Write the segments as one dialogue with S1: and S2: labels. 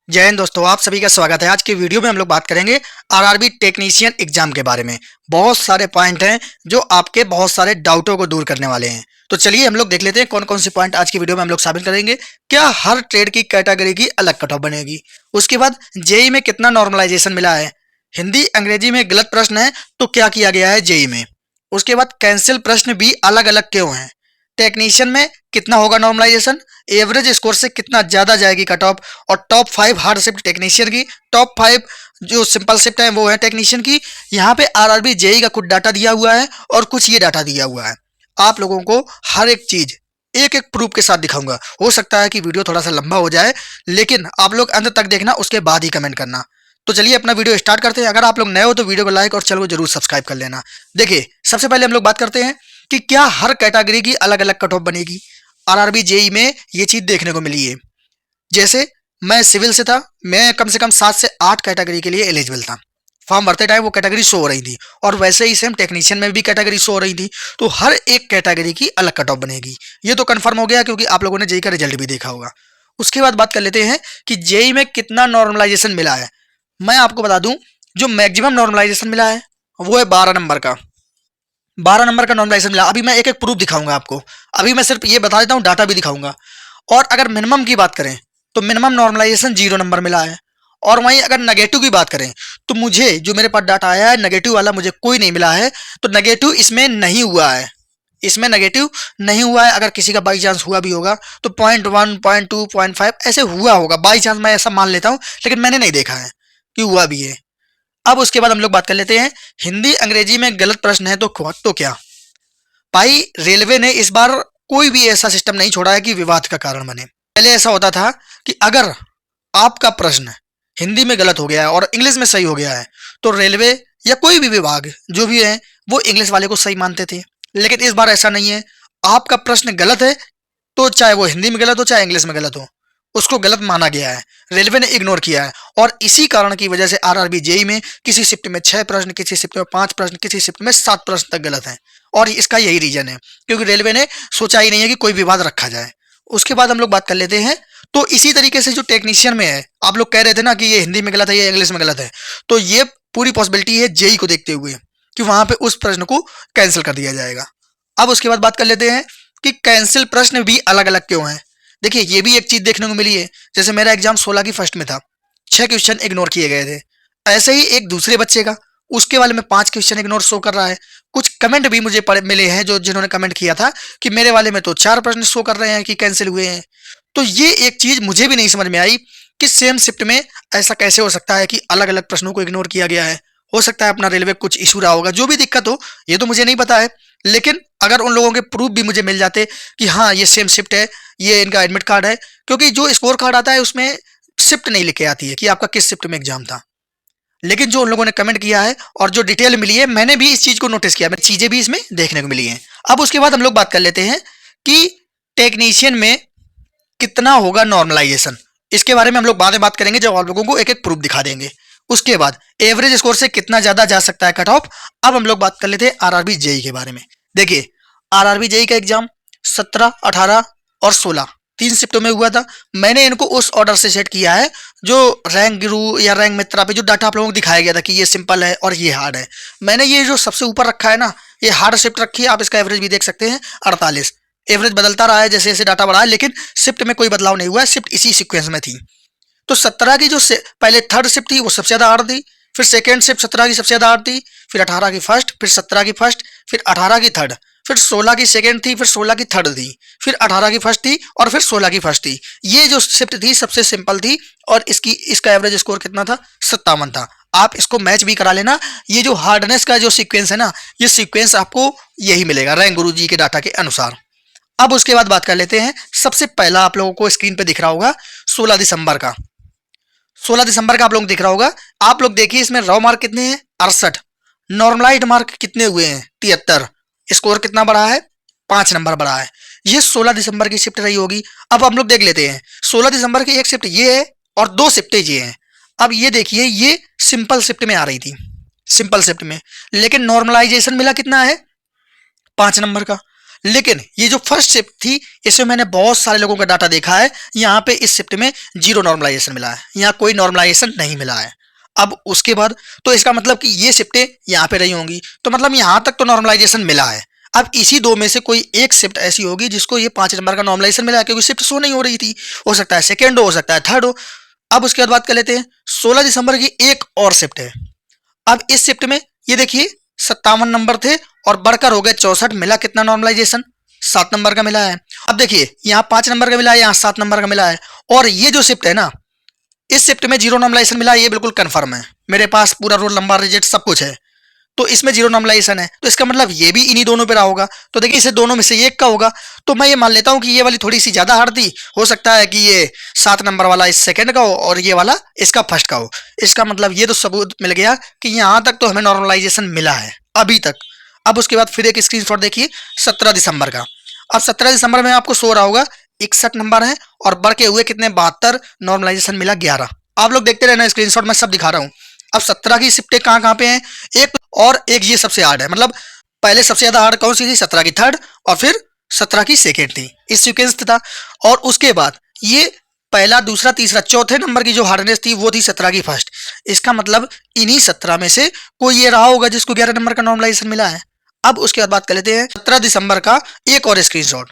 S1: जय हिंद दोस्तों, आप सभी का स्वागत है। आज की वीडियो में हम लोग बात करेंगे आरआरबी टेक्नीशियन एग्जाम के बारे में। बहुत सारे पॉइंट हैं जो आपके बहुत सारे डाउटों को दूर करने वाले हैं। तो चलिए हम लोग देख लेते हैं कौन कौन से पॉइंट आज की वीडियो में हम लोग शामिल करेंगे। क्या हर ट्रेड की कैटेगरी की अलग कट ऑफ बनेगी? उसके बाद जेई में कितना नॉर्मलाइजेशन मिला है? हिंदी अंग्रेजी में गलत प्रश्न है तो क्या किया गया है जेई में? उसके बाद कैंसिल प्रश्न भी अलग अलग क्यों हैं? टेक्नीशियन में कितना होगा नॉर्मलाइजेशन? एवरेज स्कोर से कितना ज्यादा जाएगी कट ऑफ? और टॉप 5 हार्ड शिफ्ट टेक्नीशियन की, टॉप 5 जो सिंपल शिफ्ट है वो है टेक्नीशियन की। यहाँ पे आरआरबी जेई का कुछ डाटा दिया हुआ है और कुछ ये डाटा दिया हुआ है। आप लोगों को हर एक चीज एक एक प्रूफ के साथ दिखाऊंगा। हो सकता है कि वीडियो थोड़ा सा लंबा हो जाए, लेकिन आप लोग अंत तक देखना, उसके बाद ही कमेंट करना। तो चलिए अपना वीडियो स्टार्ट करते हैं। अगर आप लोग नए हो तो वीडियो को लाइक और चैनल को जरूर सब्सक्राइब कर लेना। देखिए, सबसे पहले हम लोग बात करते हैं कि क्या हर कैटेगरी की अलग अलग कट ऑफ बनेगी। आरआरबी जेई में ये चीज देखने को मिली है। जैसे मैं सिविल से था, मैं कम से कम 7 से 8 कैटेगरी के लिए एलिजिबल था। फॉर्म भरते टाइम वो कैटेगरी शो हो रही थी, और वैसे ही सेम टेक्नीशियन में भी कैटेगरी शो हो रही थी। तो हर एक कैटेगरी की अलग कट ऑफ बनेगी। ये तो कंफर्म हो गया क्योंकि आप लोगों ने जेई का रिजल्ट भी देखा होगा। उसके बाद बात कर लेते हैं कि जेई में कितना नॉर्मलाइजेशन मिला है। मैं आपको बता दूं, जो मैक्सिमम नॉर्मलाइजेशन मिला है वो है 12 नंबर का। 12 नंबर का नॉर्मलाइजेशन मिला। अभी मैं एक एक प्रूफ दिखाऊंगा आपको। अभी मैं सिर्फ ये बता देता हूँ, डाटा भी दिखाऊंगा। और अगर मिनिमम की बात करें तो मिनिमम नॉर्मलाइजेशन 0 नंबर मिला है। और वहीं अगर नेगेटिव की बात करें तो मुझे जो मेरे पास डाटा आया है, नेगेटिव वाला मुझे कोई नहीं मिला है। तो नेगेटिव इसमें नहीं हुआ है। इसमें नेगेटिव नहीं हुआ है। अगर किसी का बाई चांस हुआ भी होगा तो 0.1, 0.2, 0.5 ऐसे हुआ होगा। बाई चांस मैं ऐसा मान लेता हूँ, लेकिन मैंने नहीं देखा है कि हुआ भी है। अब उसके बाद हम लोग बात कर लेते हैं, हिंदी अंग्रेजी में गलत प्रश्न है तो क्या? भाई, रेलवे ने इस बार कोई भी ऐसा सिस्टम नहीं छोड़ा है कि विवाद का कारण बने। पहले ऐसा होता था कि अगर आपका प्रश्न हिंदी में गलत हो गया है और इंग्लिश में सही हो गया है तो रेलवे या कोई भी विभाग जो भी है वो इंग्लिश वाले को सही मानते थे। लेकिन इस बार ऐसा नहीं है। आपका प्रश्न गलत है तो चाहे वो हिंदी में गलत हो चाहे इंग्लिश में गलत हो, उसको गलत माना गया है। रेलवे ने इग्नोर किया है। और इसी कारण की वजह से आरआरबी जेई में किसी शिफ्ट में 6 प्रश्न, किसी शिफ्ट में 5 प्रश्न, किसी शिफ्ट में 7 प्रश्न तक गलत हैं। और इसका यही रीजन है क्योंकि रेलवे ने सोचा ही नहीं है कि कोई विवाद रखा जाए। उसके बाद हम लोग बात कर लेते हैं, तो इसी तरीके से जो टेक्नीशियन में है, आप लोग कह रहे थे ना कि ये हिंदी में गलत है, ये इंग्लिश में गलत है, तो ये पूरी पॉसिबिलिटी है जेई को देखते हुए कि वहां पे उस प्रश्न को कैंसिल कर दिया जाएगा। अब उसके बाद बात कर लेते हैं कि कैंसिल प्रश्न भी अलग अलग क्यों हैं। देखिए, ये भी एक चीज देखने को मिली है। जैसे मेरा एग्जाम 16 की फर्स्ट में था, 6 क्वेश्चन इग्नोर किए गए थे। ऐसे ही एक दूसरे बच्चे का, उसके वाले में 5 क्वेश्चन इग्नोर शो कर रहा है। कुछ कमेंट भी मुझे पढ़े मिले हैं जो जिन्होंने कमेंट किया था कि मेरे वाले में तो 4 प्रश्न शो कर रहे हैं कि कैंसिल हुए हैं। तो ये एक चीज मुझे भी नहीं समझ में आई कि सेम शिफ्ट में ऐसा कैसे हो सकता है कि अलग अलग प्रश्नों को इग्नोर किया गया है। हो सकता है अपना रेलवे कुछ इशू रहा होगा, जो भी दिक्कत हो, ये तो मुझे नहीं पता है। लेकिन अगर उन लोगों के प्रूफ भी मुझे मिल जाते कि हाँ ये सेम शिफ्ट है, ये इनका एडमिट कार्ड है, क्योंकि जो स्कोर कार्ड आता है उसमें शिफ्ट नहीं लिखे आती है कि आपका किस शिफ्ट में एग्जाम था। लेकिन जो उन लोगों ने कमेंट किया है और जो डिटेल मिली है, मैंने भी इस चीज को नोटिस किया, मेरी चीजें भी इसमें देखने को मिली हैं। अब उसके बाद हम लोग बात कर लेते हैं कि टेक्नीशियन में कितना होगा नॉर्मलाइजेशन। इसके बारे में हम लोग बाद में बात करेंगे जब आप लोगों को एक एक प्रूफ दिखा देंगे। उसके बाद एवरेज स्कोर से कितना ज्यादा जा सकता है कट ऑफ। अब हम लोग बात कर लेते हैं आरआरबी जेई के बारे में। देखिए, आरआरबी जेई का एग्जाम 17, 18 और 16 3 शिफ्टों में हुआ था। मैंने इनको उस ऑर्डर से सेट किया है जो रैंक गुरु या रैंक मित्रा पे जो डाटा आप लोगों को दिखाया गया था कि ये सिंपल है और ये हार्ड है। मैंने ये जो सबसे ऊपर रखा है ना, ये हार्ड शिफ्ट रखी है। आप इसका एवरेज भी देख सकते हैं, 48। एवरेज बदलता रहा है जैसे जैसे डाटा बढ़ा है, लेकिन शिफ्ट में कोई बदलाव नहीं हुआ है। शिफ्ट इसी सीक्वेंस में थी। तो 17 की जो पहले थर्ड शिफ्ट थी वो सबसे ज्यादा हार्ड थी। फिर सेकेंड शिफ्ट 17 की सबसे ज्यादा हार्ड थी। फिर 18 की फर्स्ट, फिर 17 की फर्स्ट, फिर 18 की थर्ड, फिर 16 की सेकेंड थी, फिर 16 की थर्ड थी, फिर 18 की फर्स्ट थी और फिर 16 की फर्स्ट थी। ये जो शिफ्ट थी सबसे सिंपल थी। और इसका एवरेज स्कोर कितना था? 57 था। आप इसको मैच भी करा लेना। ये जो हार्डनेस का जो सीक्वेंस है ना, ये सीक्वेंस आपको यही मिलेगा रैंक गुरु जी के डाटा के अनुसार। अब उसके बाद बात कर लेते हैं, सबसे पहला आप लोगों को स्क्रीन पे दिख रहा होगा 16 दिसंबर का। 16 दिसंबर का आप लोगों को दिख रहा होगा। आप लोग देखिए, इसमें रॉ मार्क कितने हैं? 68। नॉर्मलाइज्ड मार्क कितने हुए हैं? 73। स्कोर कितना बढ़ा है? 5 नंबर बढ़ा है। ये 16 दिसंबर की शिफ्ट रही होगी। अब हम लोग देख लेते हैं, 16 दिसंबर की एक शिफ्ट ये है और 2 शिफ्टें ये हैं। अब ये देखिए, ये सिंपल शिफ्ट में आ रही थी, सिंपल शिफ्ट में, लेकिन नॉर्मलाइजेशन मिला कितना है? 5 नंबर का। लेकिन ये जो फर्स्ट शिफ्ट थी, इसमें मैंने बहुत सारे लोगों का डाटा देखा है, यहाँ पे इस शिफ्ट में जीरो नॉर्मलाइजेशन मिला है, यहाँ कोई नॉर्मलाइजेशन नहीं मिला है। अब उसके बाद तो इसका मतलब कि ये शिफ्टें यहाँ पे रही होंगी, तो मतलब यहाँ तक तो नॉर्मलाइजेशन मिला है। अब इसी दो में से कोई एक शिफ्ट ऐसी होगी जिसको ये 5 नंबर का नॉर्मलाइजेशन मिला है, क्योंकि शिफ्ट शो नहीं हो रही थी। हो सकता है सेकेंड हो सकता है थर्ड हो। अब उसके बाद बात कर लेते हैं 16 दिसंबर की एक और शिफ्ट है। अब इस शिफ्ट में ये देखिए 57 नंबर थे और बढ़कर हो गए 64, मिला कितना नॉर्मलाइजेशन? 7 नंबर का मिला है। अब देखिए यहाँ 5 नंबर का मिला है, यहाँ 7 नंबर का मिला है। और ये जो शिफ्ट है ना, इस शिफ्ट में जीरो नॉर्मलाइजेशन मिला है, ये बिल्कुल कंफर्म है, मेरे पास पूरा रोल नंबर रिजिट सब कुछ है। तो इसमें जीरो नॉर्मलाइजेशन है, तो इसका मतलब ये भी इन्हीं दोनों पे रहा होगा। तो देखिए इसे दोनों में से एक का होगा, तो मैं ये मान लेता हूँ कि ये वाली थोड़ी सी ज्यादा हार्ड थी। हो सकता है कि ये 7 नंबर वाला इस सेकंड का हो और ये वाला इसका फर्स्ट का हो। इसका मतलब ये तो सबूत मिल गया कि यहाँ तक तो हमें नॉर्मलाइजेशन मिला है अभी तक। अब उसके बाद फिर एक स्क्रीनशॉट देखिए 17 दिसंबर का। अब 17 दिसंबर में आपको सो रहा होगा 61 नंबर है और बढ़ के हुए कितने 72, नॉर्मलाइजेशन मिला 11। आप लोग देखते रहना, स्क्रीनशॉट में सब दिखा रहा हूँ। अब 17 की शिफ्टें कहाँ कहाँ पे हैं, एक और एक ये सबसे हार्ड है। मतलब पहले सबसे ज्यादा हार्ड कौन सी थी? 17 की थर्ड, और फिर 17 की सेकेंड थी, इस सीक्वेंस था। और उसके बाद ये पहला, दूसरा, तीसरा, चौथे नंबर की जो हार्डनेस थी वो थी 17 की फर्स्ट। इसका मतलब इन्हीं 17 में से कोई ये रहा होगा जिसको 11 नंबर का नॉर्मलाइजेशन मिला है। अब उसके बाद बात कर लेते हैं 17 दिसंबर का एक और स्क्रीनशॉट,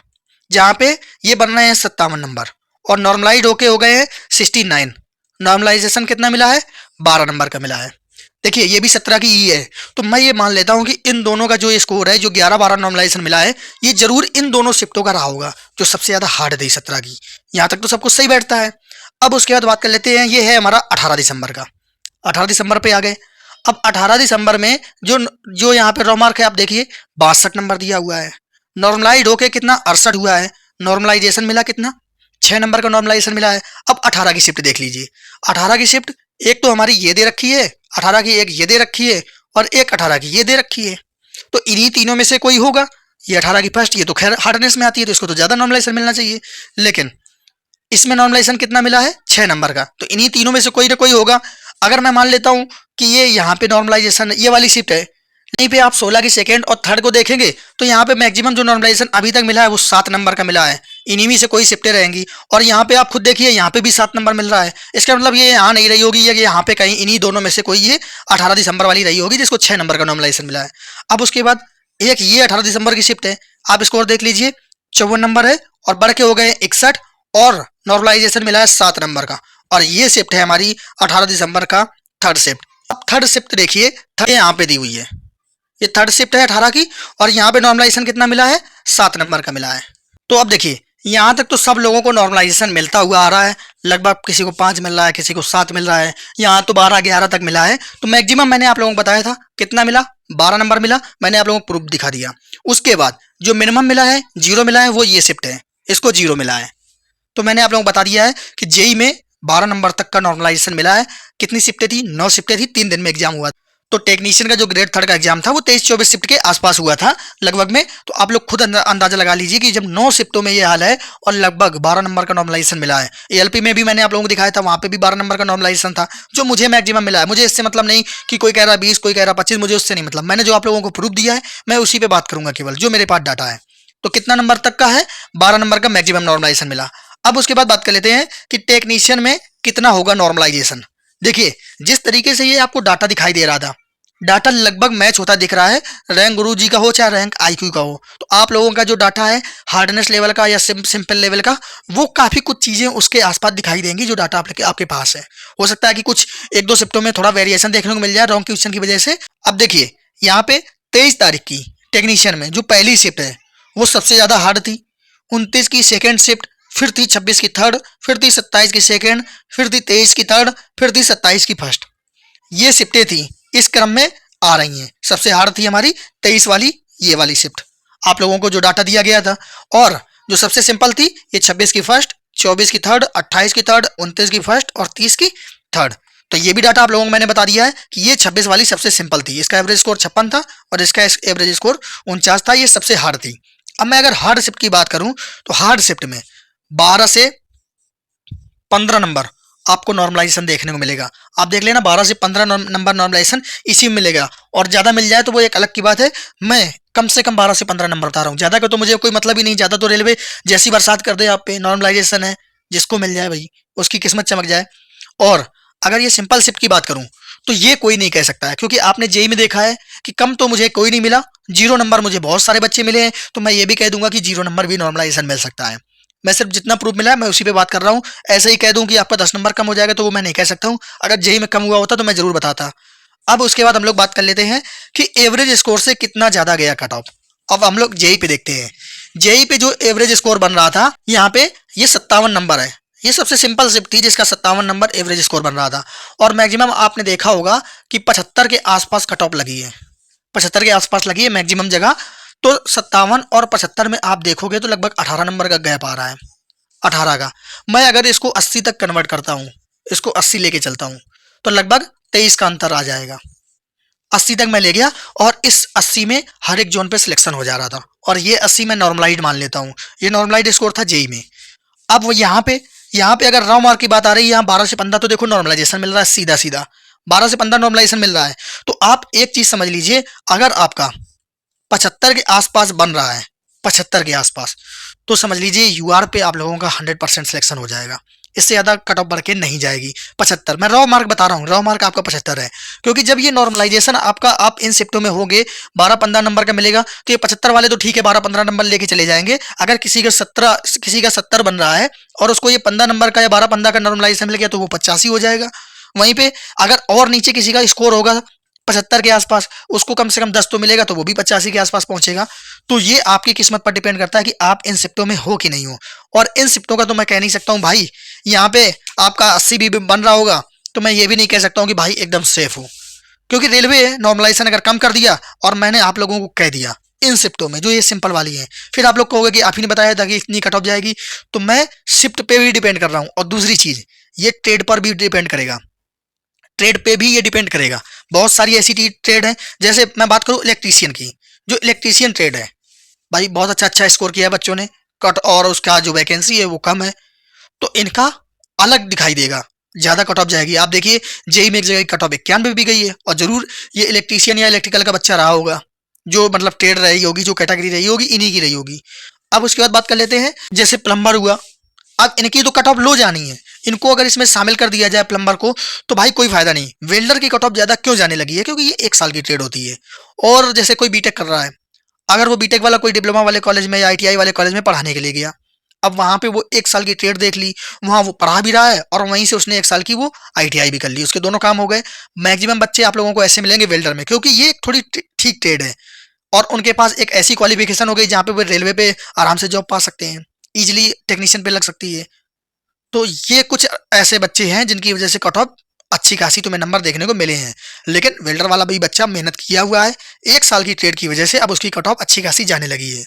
S1: जहां पे ये बन रहे हैं 57 नंबर और नॉर्मलाइज होके हो गए हैं 69। नॉर्मलाइजेशन कितना मिला है? 12 नंबर का मिला है। देखिए ये भी 17 की ही है, तो मैं ये मान लेता हूं कि इन दोनों का जो स्कोर है, जो 11-12 नॉर्मलाइजेशन मिला है, ये जरूर इन दोनों शिफ्टों का रहा होगा जो सबसे ज्यादा हार्ड थी 17 की। यहां तक तो सब कुछ सही बैठता है। अब उसके बाद बात कर लेते हैं, ये है हमारा 18 दिसंबर का। 18 दिसंबर पे आ गए। अब 18 दिसंबर में जो जो यहाँ पे रोमार्क है, आप देखिए 62 नंबर दिया हुआ है। नॉर्मलाइज होके कितना 68 हुआ है। नॉर्मलाइजेशन मिला कितना? 6 नंबर का नॉर्मलाइजेशन मिला है। अब 18 की शिफ्ट देख लीजिए। 18 की शिफ्ट एक तो हमारी ये दे रखी है, 18 की एक ये दे रखी है और एक 18 की ये दे रखी है। तो इन्हीं तीनों में से कोई होगा। ये 18 की फर्स्ट, ये तो खैर हार्डनेस में आती है तो इसको तो ज्यादा नॉर्मलाइजेशन मिलना चाहिए, लेकिन इसमें नॉर्मलाइजेशन कितना मिला है? 6 नंबर का। तो इन्हीं तीनों में से कोई ना कोई होगा। अगर मैं मान लेता हूं कि ये यहाँ पे नॉर्मलाइजेशन ये वाली शिफ्ट है, यहीं पे आप 16 की सेकेंड और थर्ड को देखेंगे तो यहाँ पे मैक्सिमम जो नॉर्मलाइजेशन अभी तक मिला है वो 7 नंबर का मिला है। इन्हीं में से कोई शिफ्टें रहेंगी। और यहाँ पे आप खुद देखिए, यहाँ पे भी 7 नंबर मिल रहा है। इसका मतलब ये यहाँ नहीं रही होगी, ये यहाँ पे कहीं इन्हीं दोनों में से कोई ये 18 दिसंबर वाली रही होगी जिसको 6 नंबर का नॉर्मलाइजेशन मिला है। अब उसके बाद एक ये 18 दिसंबर की शिफ्ट है, आप स्कोर देख लीजिए 54 नंबर है और बढ़ के हो गए 61 और नॉर्मलाइजेशन मिला है 7 नंबर का। और ये शिफ्ट है हमारी 18 दिसंबर का थर्ड शिफ्ट। अब थर्ड शिफ्ट देखिए, थर्ड यहाँ पे दी हुई है, ये थर्ड शिफ्ट है 18 की और यहाँ पे नॉर्मलाइजेशन कितना मिला है? 7 नंबर का मिला है। तो अब देखिए यहाँ तक तो सब लोगों को नॉर्मलाइजेशन मिलता हुआ आ रहा है। लगभग किसी को 5 मिल रहा है, किसी को 7 मिल रहा है, यहाँ तो 12-11 तक मिला है। तो मैक्सिमम मैंने आप लोगों को बताया था कितना मिला, 12 नंबर मिला। मैंने आप लोगों को प्रूफ दिखा दिया। उसके बाद जो मिनिमम मिला है, जीरो मिला है, वो ये शिफ्ट है, इसको जीरो मिला है। तो मैंने आप लोगों को बता दिया है कि जेई में 12 नंबर तक का नॉर्मलाइजेशन मिला है। कितनी शिफ्टें थी? 9 शिफ्टें थी, 3 दिन में एग्जाम हुआ। तो टेक्नीशियन का जो ग्रेड थर्ड का एग्जाम था वो 23-24 शिफ्ट के आसपास हुआ था लगभग में। तो आप लोग खुद अंदाजा लगा लीजिए कि जब 9 शिफ्टों में ये हाल है और लगभग 12 नंबर का नॉर्मलाइजेशन मिला है। एएलपी में भी मैंने आप लोगों को दिखाया था, वहां पे भी 12 नंबर का नॉर्मलाइजेशन था जो मुझे मैक्सिमम मिला है। मुझे इससे मतलब नहीं कि कोई कह रहा 20, कोई कह रहा 25, मुझे उससे नहीं मतलब। मैंने जो आप लोगों को प्रूफ दिया है मैं उसी पे बात करूंगा केवल, जो मेरे पास डाटा है। तो कितना नंबर तक का है? 12 नंबर का मैक्सिमम नॉर्मलाइजेशन मिला। अब उसके बाद बात कर लेते हैं कि टेक्नीशियन में कितना होगा नॉर्मलाइजेशन। देखिए जिस तरीके से ये आपको डाटा दिखाई दे रहा था, डाटा लगभग मैच होता दिख रहा है, रैंक गुरुजी का हो चाहे रैंक आईक्यू का हो। तो आप लोगों का जो डाटा है हार्डनेस लेवल का या सिंपल लेवल का, वो काफी कुछ चीजें उसके आसपास दिखाई देंगी जो डाटा आपके पास है। हो सकता है कि कुछ 1-2 शिफ्टों में थोड़ा वेरिएशन देखने को मिल जाए रॉन्ग क्वेश्चन की वजह से। अब देखिए यहाँ पे 23 तारीख की टेक्नीशियन में जो पहली शिफ्ट है वो सबसे ज्यादा हार्ड थी। 29 की सेकेंड शिफ्ट, फिर थी 26 की थर्ड, फिर थी 27 की सेकेंड, फिर थी 23 की थर्ड, फिर थी 27 की फर्स्ट। ये शिफ्टें थी, इस क्रम में आ रही हैं। सबसे हार्ड थी हमारी 23 वाली ये वाली शिफ्ट, आप लोगों को जो डाटा दिया गया था। और जो सबसे सिंपल थी ये 26 की फर्स्ट, 24 की थर्ड, 28 की थर्ड, 29 की फर्स्ट और 30 की थर्ड। तो ये भी डाटा आप लोगों को मैंने बता दिया है कि ये 26 वाली सबसे सिंपल थी, इसका एवरेज स्कोर 56 था और इसका एवरेज स्कोर 49 था। ये सबसे हार्ड थी। अब मैं अगर हार्ड शिफ्ट की बात करूं तो हार्ड शिफ्ट में 12 से 15 नंबर आपको नॉर्मलाइजेशन देखने को मिलेगा। आप देख लेना 12 से 15 नंबर नॉर्मलाइजेशन इसी में मिलेगा, और ज्यादा मिल जाए तो वो एक अलग की बात है, मैं कम से कम 12 से 15 नंबर बता रहा हूँ, ज़्यादा का तो मुझे कोई मतलब ही नहीं। ज़्यादा तो रेलवे जैसी बरसात कर दे आप पे, नॉर्मलाइजेशन है, जिसको मिल जाए भाई उसकी किस्मत चमक जाए। और अगर ये सिंपल शिफ्ट की बात करूँ तो ये कोई नहीं कह सकता है, क्योंकि आपने जेई में देखा है कि कम तो मुझे कोई नहीं मिला, जीरो नंबर मुझे बहुत सारे बच्चे मिले हैं। तो मैं ये भी कह दूंगा कि जीरो नंबर भी नॉर्मलाइजेशन मिल सकता है। मैं सिर्फ जितना प्रूफ मिला है मैं उसी पे बात कर रहा हूँ। ऐसे ही कह दूं कि आपका 10 नंबर कम हो जाएगा तो वो मैं नहीं कह सकता हूँ। अगर जेई में कम हुआ होता तो मैं जरूर बताता। अब उसके बाद हम लोग बात कर लेते हैं कि एवरेज स्कोर से कितना ज्यादा गया कट ऑफ। अब हम लोग जेई पे देखते हैं। जेई पे जो एवरेज स्कोर बन रहा था यहाँ पे ये 57 नंबर है। ये सबसे सिंपल शिफ्ट थी जिसका 57 नंबर एवरेज स्कोर बन रहा था। और मैक्सिमम आपने देखा होगा कि 75 के आसपास कट ऑफ लगी है। 75 के आसपास लगी है मैक्सिमम जगह। तो 57 और 75 में आप देखोगे तो लगभग 18 नंबर का गैप आ रहा है। 18 का मैं अगर इसको 80 तक कन्वर्ट करता हूँ, इसको 80 लेके चलता हूँ तो लगभग 23 का अंतर आ जाएगा। 80 तक मैं ले गया और इस 80 में हर एक जोन पे सिलेक्शन हो जा रहा था। और ये 80 मैं नॉर्मलाइज्ड मान लेता हूँ, ये नॉर्मलाइज्ड स्कोर था जेई में। अब वो यहाँ पे अगर रॉ मार्क की बात आ रही है, यहाँ 12 से 15 तो देखो नॉर्मलाइजेशन मिल रहा है, सीधा सीधा 12 से 15 नॉर्मलाइजेशन मिल रहा है। तो आप एक चीज समझ लीजिए, अगर आपका 75 के आसपास बन रहा है, 75 के आसपास, तो समझ लीजिए यूआर पे आप लोगों का 100% सिलेक्शन हो जाएगा। इससे ज्यादा कट ऑफ बढ़ के नहीं जाएगी। 75 मैं रॉ मार्क बता रहा हूँ, रॉ मार्क आपका 75 है। क्योंकि जब ये नॉर्मलाइजेशन आपका आप इन शिफ्टों में होंगे 12-15 नंबर का मिलेगा तो ये 75 वाले तो ठीक है 12-15 नंबर लेके चले जाएंगे। अगर किसी का 70 बन रहा है और उसको ये 15 नंबर का या 12-15 का नॉर्मलाइजेशन मिल गया तो वो 85 हो जाएगा। वहीं पे अगर और नीचे किसी का स्कोर होगा 75 के आसपास, उसको कम से कम 10 तो मिलेगा तो वो भी 85 के आसपास पहुंचेगा। तो ये आपकी किस्मत पर डिपेंड करता है कि आप इन शिफ्टों में हो कि नहीं हो। और इन शिफ्टों का तो मैं कह नहीं सकता हूँ भाई यहाँ पे आपका 80 भी बन रहा होगा, तो मैं ये भी नहीं कह सकता हूँ कि भाई एकदम सेफ हो। क्योंकि रेलवे नॉर्मलाइजेशन अगर कम कर दिया और मैंने आप लोगों को कह दिया इन शिफ्टों में जो ये सिंपल वाली है, फिर आप लोग कहोगे कि आप ही ने बताया था कि इतनी कट ऑफ जाएगी। तो मैं शिफ्ट पे भी डिपेंड कर रहा हूँ। और दूसरी चीज, ये ट्रेड पर भी डिपेंड करेगा, ट्रेड पे भी ये डिपेंड करेगा। बहुत सारी ऐसी ट्रेड है, जैसे मैं बात करूं इलेक्ट्रीशियन की, जो इलेक्ट्रीशियन ट्रेड है भाई बहुत अच्छा अच्छा स्कोर किया है बच्चों ने, कट और उसका जो वैकेंसी है वो कम है, तो इनका अलग दिखाई देगा, ज्यादा कट ऑफ जाएगी। आप देखिए जेई में एक जगह कट ऑफ 91 भी गई है। और जरूर ये इलेक्ट्रीशियन या इलेक्ट्रिकल का बच्चा रहा होगा, जो मतलब ट्रेड रही होगी, जो कैटेगरी रही होगी इन्हीं की रही होगी। अब उसके बाद बात कर लेते हैं जैसे प्लम्बर हुआ। अब इनकी तो कट ऑफ लो जानी है, इनको अगर इसमें शामिल कर दिया जाए प्लम्बर को तो भाई कोई फायदा नहीं। वेल्डर की कट ऑफ ज्यादा क्यों जाने लगी है, क्योंकि ये 1 साल की ट्रेड होती है। और जैसे कोई बीटेक कर रहा है, अगर वो बीटेक वाला कोई डिप्लोमा वाले कॉलेज में या आईटीआई वाले कॉलेज में पढ़ाने के लिए गया, अब वहां पे वो 1 साल की ट्रेड देख ली, वहां वो पढ़ा भी रहा है और वहीं से उसने 1 साल की वो आईटीआई भी कर ली, उसके दोनों काम हो गए। मैक्सिमम बच्चे आप लोगों को ऐसे मिलेंगे वेल्डर में, क्योंकि ये एक थोड़ी ठीक ट्रेड है। और उनके पास एक ऐसी क्वालिफिकेशन हो गई जहाँ पे वो रेलवे पे आराम से जॉब पा सकते हैं, इजिली टेक्नीशियन पे लग सकती है। तो ये कुछ ऐसे बच्चे हैं जिनकी वजह से कट ऑफ अच्छी खासी तुम्हें नंबर देखने को मिले हैं। लेकिन वेल्डर वाला भी बच्चा मेहनत किया हुआ है, 1 साल की ट्रेड की वजह से अब उसकी कट ऑफ अच्छी खासी जाने लगी है।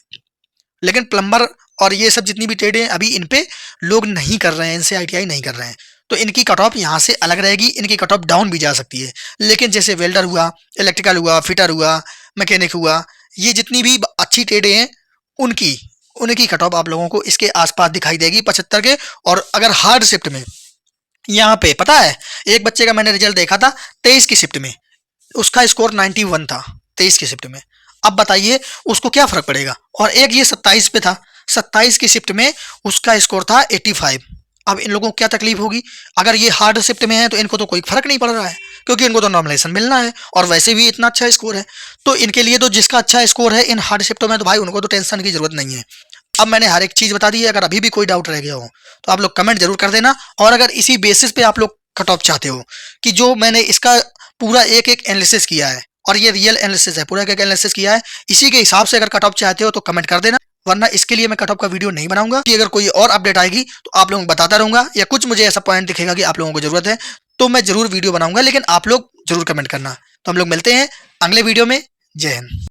S1: लेकिन प्लम्बर और ये सब जितनी भी ट्रेडें अभी इन पे लोग नहीं कर रहे हैं, इनसे आईटीआई नहीं कर रहे हैं, तो इनकी कट ऑफ यहाँ से अलग रहेगी, इनकी कट ऑफ डाउन भी जा सकती है। लेकिन जैसे वेल्डर हुआ, इलेक्ट्रिकल हुआ, फिटर हुआ, मैकेनिक हुआ, ये जितनी भी अच्छी ट्रेडें हैं उनकी उनकी कट ऑफ आप लोगों को इसके आसपास दिखाई देगी 75 के। और अगर हार्ड शिफ्ट में यहाँ पे पता है, एक बच्चे का मैंने रिजल्ट देखा था 23 की शिफ्ट में, उसका स्कोर 91 था 23 की शिफ्ट में। अब बताइए उसको क्या फर्क पड़ेगा। और एक ये 27 पे था, 27 की शिफ्ट में उसका स्कोर था 85। अब इन लोगों को क्या तकलीफ होगी। अगर ये हार्ड शिफ्ट में है तो इनको तो कोई फर्क नहीं पड़ रहा है, क्योंकि इनको तो नॉर्मलाइजेशन मिलना है और वैसे भी इतना अच्छा स्कोर है। तो इनके लिए तो जिसका अच्छा स्कोर है इन हार्ड शिफ्टों में, तो भाई उनको तो टेंशन की जरूरत नहीं है। अब मैंने हर एक चीज बता दी है, अगर अभी भी कोई डाउट रह गया हो तो आप लोग कमेंट जरूर कर देना। और अगर इसी बेसिस पे आप लोग कट ऑफ चाहते हो कि जो मैंने इसका पूरा एक एक एनालिसिस किया है, और ये रियल एनालिसिस है, पूरा एक एक एनालिसिस किया है, इसी के हिसाब से अगर कट ऑफ चाहते हो तो कमेंट कर देना। वरना इसके लिए मैं कट ऑफ का वीडियो नहीं बनाऊंगा। कि अगर कोई और अपडेट आएगी तो आप लोगों को बताता रहूंगा, या कुछ मुझे ऐसा पॉइंट दिखेगा कि आप लोगों को जरूरत है तो मैं जरूर वीडियो बनाऊंगा। लेकिन आप लोग जरूर कमेंट करना। तो हम लोग मिलते हैं अगले वीडियो में। जय हिंद।